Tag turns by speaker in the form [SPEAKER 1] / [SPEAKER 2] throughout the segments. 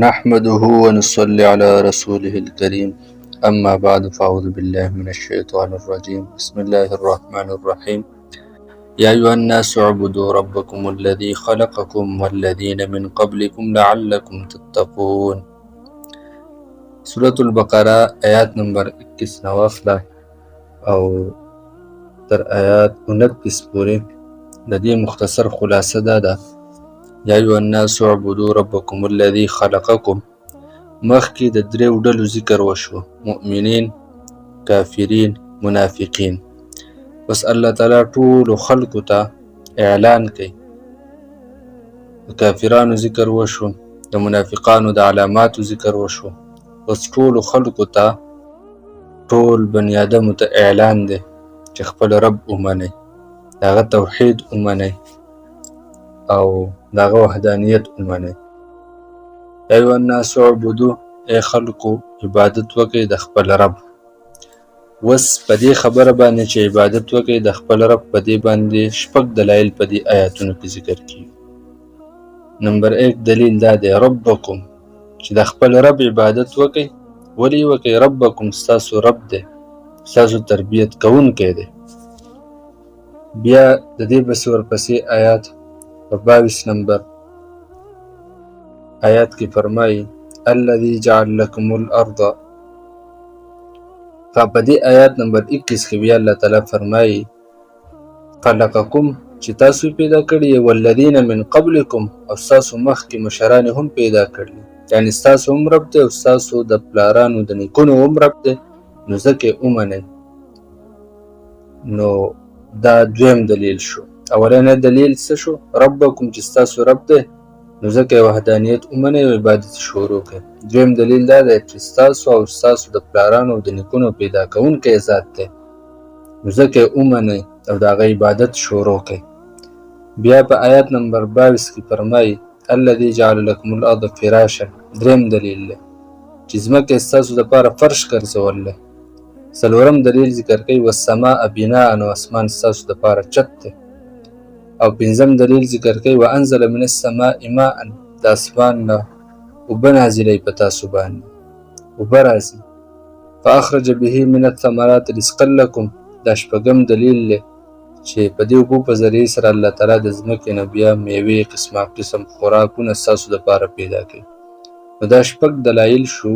[SPEAKER 1] نحمده ونصلي على رسوله الكريم أما بعد فأعوذ بالله من الشيطان الرجيم بسم الله الرحمن الرحيم يا أيها الناس اعبدوا ربكم الذي خلقكم والذين من قبلكم لعلكم تتقون. سورة البقرة آیات نمبر 21 نواخله او تر آیات 29 پورې د دې مختصر خلاصه ده یا ایها الناس اعبدوا ربکم الذي خلقکم. مخکې د دریو ډلو ذکر وشو: مؤمنین، کافرین، منافقین. بس الله تعالی ټولو خلقو ته اعلان کوي. د کافرانو ذکر وشو، د منافقانو د علاماتو ذکر وشو. بس ټولو خلقو ته، ټول بني آدمو ته اعلان دی چې خپل رب ومنئ، د هغه توحید ومنئ او د هغه وحدانیت ومنئ. یا ایها الناس اعبدوا، ای خلقو عبادت وکئ د خپل رب. وس په دې خبره باندې چې عبادت وکئ د خپل رب، په دې باندې شپږ دلایل په دې آیاتونو کې ذکر کیږي. نمبر 1 دلیل دا دی ربکم، چې د خپل رب عبادت وکئ. ولې وکئ؟ ربکم ستاسو رب دی، ستاسو تربیت کوونکی دی. بیا د دې پسې ورپسې آیات په 22 نمبر آیات کې فرمایي الذي جعل لكم الارض. په دې آیات نمبر 21 کې بیا الله تعالی فرمایي خلقکم، چې تاسو پیدا کړی، والذین من قبلکم، او ستاسو مخکې مشران هم پیدا کړي. یعنې ستاسو هم رب دی او ستاسو د پلارانو د نیکونو هم رب دی، نو ځکه یې ومنئ. نو دا دویم دلیل شو. اولنی دلیل څه شو؟ ربکم، چې ستاسو رب دی، نو ځکه یې وحدانیت ومنئ او عبادت شروع کړئ. دویم دلیل دا دی چې ستاسو او ستاسو د پلارانو او د نیکونو پیدا کوونکی ذات دی، نو ځکه یې ومنئ او د هغه عبادت شروع کړئ. بیا په آیات نمبر 22 کې فرمایي الذي جعل لكم الارض فراشا. دریم دلیل دی چې ځمکه ستاسو دپاره فرش ګرځول دی. څلورم دلیل ذکر کوي والسماء بناء، او اسمان ستاسو دپاره چت دی. او پنځم دلیل ذکر کوي وانزل من السماء ماء، د اسمان نه اوبه نازلوي په تاسو باندې، اوبه راځي. فاخرج به من الثمرات رزقا لكم. دا شپږم دلیل دی چې په دې اوبو په ذریعې سره الله تعالی د ځمکې نه بیا میوې، قسمه قسم خوراکونه ستاسو دپاره پیدا کوي. نو دا شپږ دلایل شو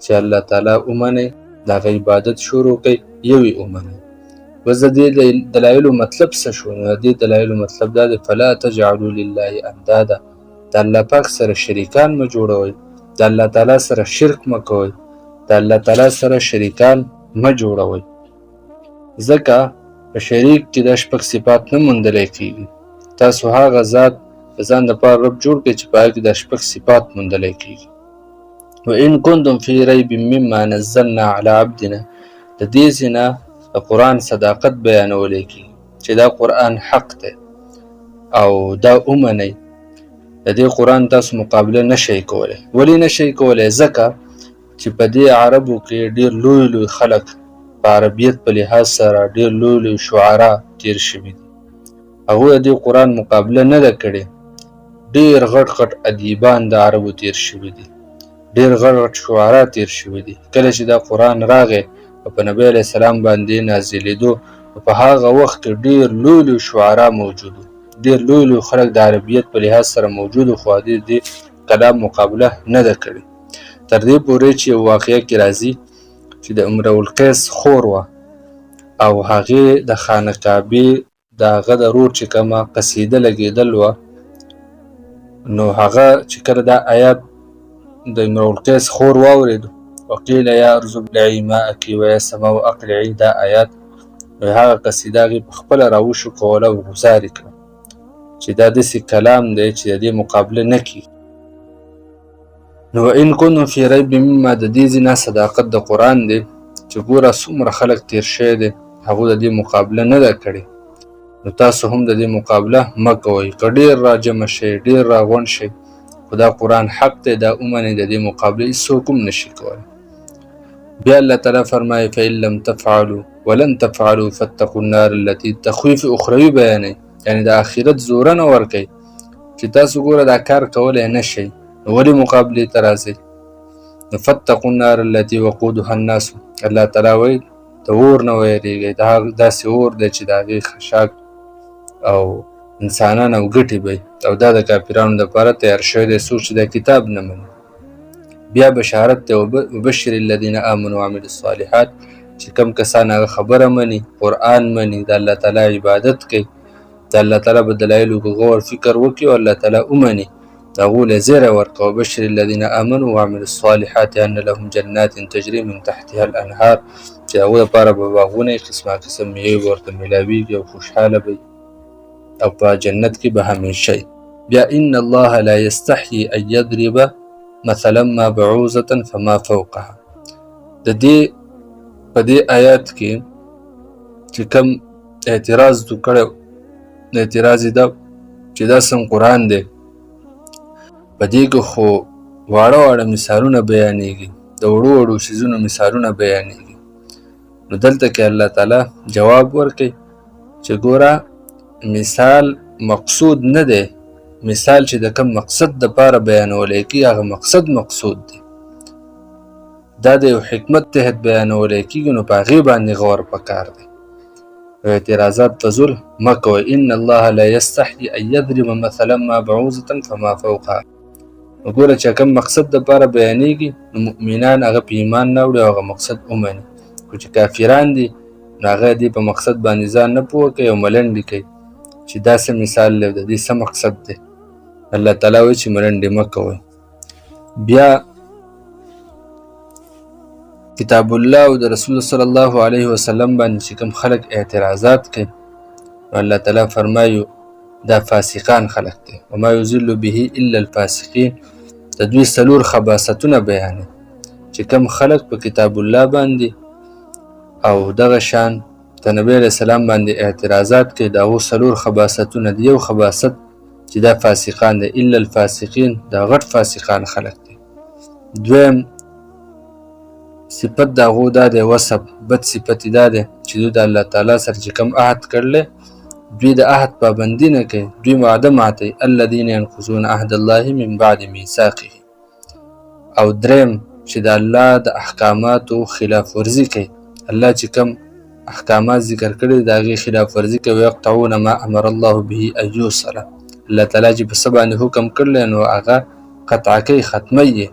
[SPEAKER 1] چې الله تعالی ومنئ، د هغه عبادت شروع کوئ، یو یې ومنئ. بس د دې دلایلو مطلب څه شو؟ نو د دې دلایلو مطلب دا دی فلا تجعلوا لله اندادا، د الله پاک سره شریکان مه جوړوئ، د الله تعالی سره شرک مه کوئ، د الله تعالی سره شریکان مه جوړوئ. ځکه په شریک کې دا شپږ صفات نه موندلی کېږي. تاسو هغه ذات د ځان دپاره رب جوړ کړئ چې په هغه کې دا شپږ صفات موندلی کېږي. وان کنتم فی ریب مما نزلنا علی عبدنا، د دې ځای د قرآن صداقت بیانولی کېږي چې دا قرآن حق دی او دا ومنئ. د دې قرآن تاسو مقابله نشئ کولی. ولې نشئ کولی؟ ځکه چې په دې عربو کې ډېر لوی لوی خلک په عربیت په لحاظ سره ډېر لوی لوی شعرا تیر شوي دي. هغوی د دې قرآن مقابله نه ده کړې. ډېر غټ غټ ادیبان د عربو تیر شوي دي، ډېر غټ غټ شعرا تیر شوي دي. کله چې دا قرآن راغی او په نبی علیه السلام باندې نازلېدو، په هغه وخت کې ډېر لوی لوی شعرا موجود وو، ډېر لوی لوی خلک د عربیت په لحاظ سره موجود وو، خو د دې کلام مقابله نه ده کړې. تر دې پورې چې یو واقعه کې راځي چې د امرؤ القیس خور وه او هغې د خانه کعبې د هغه د رور چې کومه قصیده لګېدل وه، نو هغه چې کله دا آیات د امرؤ القیس خور واورېدو وقیل یا ارض ابلعي ماءک ویا سماء اقلعي، دا آیات هغه قصیده هغې په خپله راوشکوله او ګزار یې کړه چې دا داسې کلام دی چې د دې مقابله نه کېږي. نو وان کنتم فی ریب مما، د دې ځای نه صداقت د قرآن دی چې ګوره څومره خلک تیر شوی دی، هغوی د دې مقابله نه ده کړې. نو تاسو هم د دې مقابله مه کوئ. که ډېر راجمع شئ، ډېر راغونډ شئ، خو دا قرآن حق دی، دا ومنئ، د دې مقابله هېڅوک هم نشي کولی. بیا الله تعالی فرمایي فإن لم تفعلوا ولن تفعلوا فاتقوا النار التي، تخویف اخروي بیانوي، یعنې د آخرت زوره نه ورکوي چې تاسو ګوره دا کار کولی نه شئ، ولې مقابلې ته راځئ؟ نو فاتقوا النار التي وقودها الناس، الله تعالی وایي د اور نه ویریږئ، داسې اور دی چې د هغې خشاک او انسانان او ګټې به او دا د کافرانو دپاره تیار شوی دی څوک چې دا کتاب نه مني. بیا بشارت دی وبشر الذین آمنوا وعملوا الصالحات، چې کم کسان هغه خبره مني، قرآن مني، د الله تعالی عبادت کوي، د الله تعالی په دلایلو کې غور فکر وکړي او الله تعالی ومني، د هغو له زیری ورکړه. وبشر الذین آمنوا وعملوا الصالحات ان لهم جنات تجري من تحتها الانهار، چې هغو دپاره به باغونه قسمه قسم میوې به ورته میلاویږي او خوشحاله به او په جنت کې به همیشه. بیا ان الله لا یستحیي ان یضرب مثلا ما بعوضة فما فوقها، د دې په دې آیات کې چې کوم اعتراض تو کړی، اعتراض یې دا چې دا سم قرآن دی، په دې کې خو واړه واړه مثالونه بیانېږي، د وړو وړو څیزونو مثالونه بیانېږي. نو دلته کې الله تعالی جواب ورکوي چې ګوره مثال مقصود نه دی، مثال چې د کوم مقصد دپاره بیانولی کېږي هغه مقصود دی، دا د یو حکمت تحت بیانولی کېږي، نو په هغې باندې غور پکار دی. اعتراضات فضول مه کوئ. ان الله لا یستحیي ان یضرب مثلا ما بعوضة فما فوقها. نو ګوره چې کوم مقصد دپاره بیانېږي نو مؤمنان هغه په ایمان نه وړي او هغه مقصد ومني، خو چې کافران دي نو هغه دې په مقصد باندې ځان نه پوه کوي او ملنډې کوي چې دا څه مثال دی، د دې څه مقصد دی. الله تعالی وایي چې ملنډې مه کوئ. بیا کتاب الله او د رسول صلی الله علیه وسلم باندې چې کوم خلک اعتراضات کوي، الله تعالی فرمایي دا فاسقان خلق دي. وما یضل به الا الفاسقین، د دوی څلور خباثتونه بیانوي چې کوم خلق په کتاب الله باندې او دغه شان د نبی علیه السلام باندې اعتراضات کوي، د هغو څلور خباثتونه دي. یو خباثت چې دا فاسقان دي، الا الفاسقین، دا غټ فاسقان خلق دي. دویم صفت د هغو دا دی، وصف بد صفت دا دی چې دوی د الله تعالی سره چې کوم عهد کړلی دوی د عهد پابندي نه کوي، دوی وعده ماتوي. الذین ینقضون عهد الله من بعد میثاقه. او دریم چې د الله د احکاماتو خلاف ورزي کوي، الله چې کوم احکامات ذکر کړي د هغې خلاف ورزي کوي. یقطعون ما امر الله به ان یوصل، الله تعالی چې په څه باندې حکم کړلی نو هغه قطع کوي، ختموي.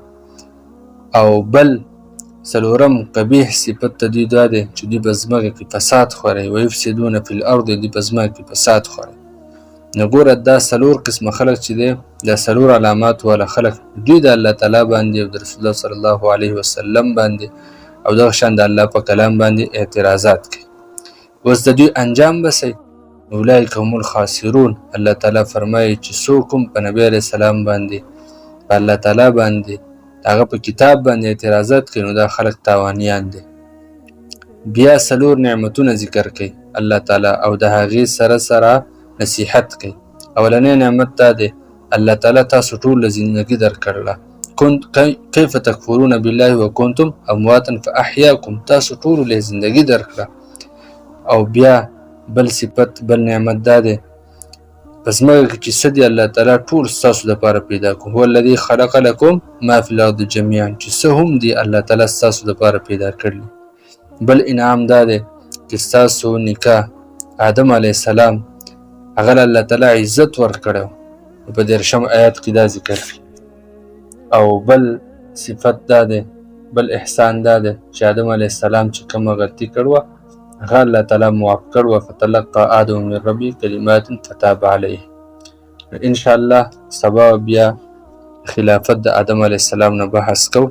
[SPEAKER 1] او بل څلورم قبیح صفت د دوی دا دی چې دوی په ځمکه کې فساد خوروي. ویفسدون فی الارض، دوی په ځمکه کې فساد خوروي. نو ګوره دا څلور قسمه خلک چې دی، دا څلور علامات والا خلک، دوی د الله تعالی باندې او د رسول الله صلی الله علیه وسلم باندې او دغه شان د الله په کلام باندې اعتراضات کوي. اوس د دوی انجام به څه؟ اولئک هم الخاسرون. الله تعالی فرمایي چې څوک هم په نبی علیه السلام باندې، په الله تعالی باندې، هغه په کتاب باندې اعتراضات کوي، نو دا خلک تاوانیان دي. بیا څلور نعمتونه ذکر کوي الله تعالی او د هغې سره سره نصیحت کوي. اولنی نعمت دا دی، الله تعالی تاسو ټول له زندګي درکړله. کیف تکفرون بالله وکنتم امواتا فاحیاکم، تاسو ټولو له زندګي درکړه. او بیا بل صفت، بل نعمت دا دی په ځمکه کې چې څه دي الله تعالی ټول ستاسو دپاره پیدا کړو. هو الذي خلق لکم ما فی الارض جمیعا، چې څه هم دي الله تعالی ستاسو دپاره پیدا کړلي. بل انعام دا دی چې ستاسو نیکه آدم علیه السلام هغه له الله تعالی عزت ورکړی، په 13 آیات کې دا ذکر. او بل صفت دا دی، بل احسان دا دی چې آدم علیه السلام چې کومه غلطي کړوه هغه الله تعالی معاف کړوه. فتلقى آدم من ربه کلمات فتاب علیه. انشاءالله سبا بیا خلافت د آدم علیه السلام نه بحث کو،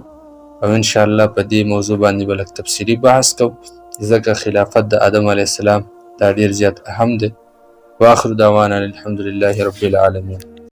[SPEAKER 1] او انشاءالله په دې موضوع باندې به لږ تفصیلي بحث کو، ځکه خلافت د آدم علیه السلام دا ډیر زیات اهم دی. واخر دعوانا الحمد لله رب العالمین.